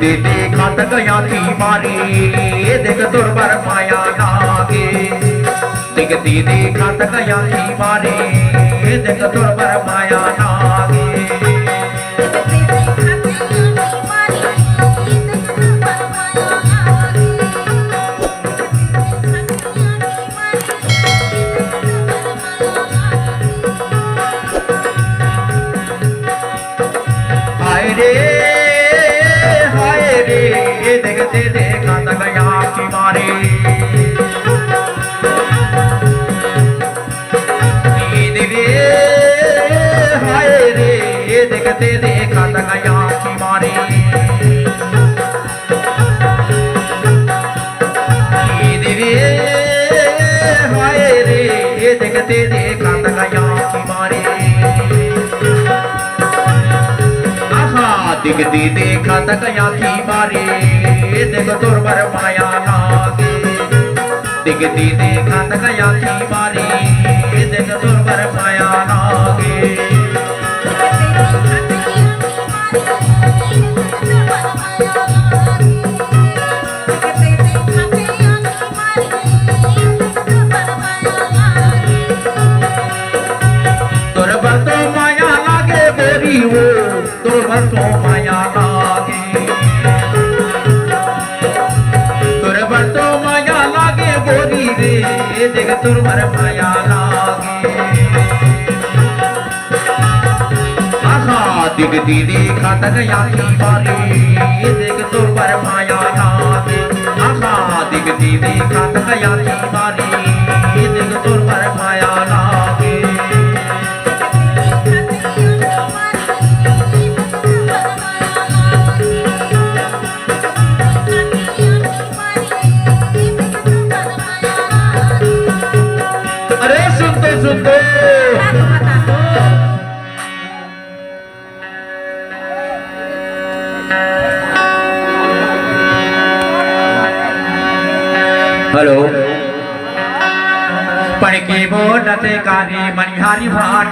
दे खात गया की मारी देख तुर पर माया लागे देख दे खात गया की मारी देख तुर पर माया लागे हाय रे देखते देखा तक यहाँ की मारे हाय रे देखते देखा तक यहाँ की मारे हाय रे देखते देखा तक यहाँ की मारे दिख दी देखा तक या की मारे देख तुर पर माया लागे दिख दी देखा तक या की मारे देख तुर पर माया लागे तुर पर तो माया लागे बोरी वो तुर पर तो माया लागे तुर पर तो माया लागे बोरी रे देख तुर पर माया लागे आहा दिख दी देखा तक या की मारे देख तुर पर माया लागे आहा दिख दी देखा तक या की मारे देख तुर पर माया लागे हेलो पण की बोलते कानी मनिहारी भाट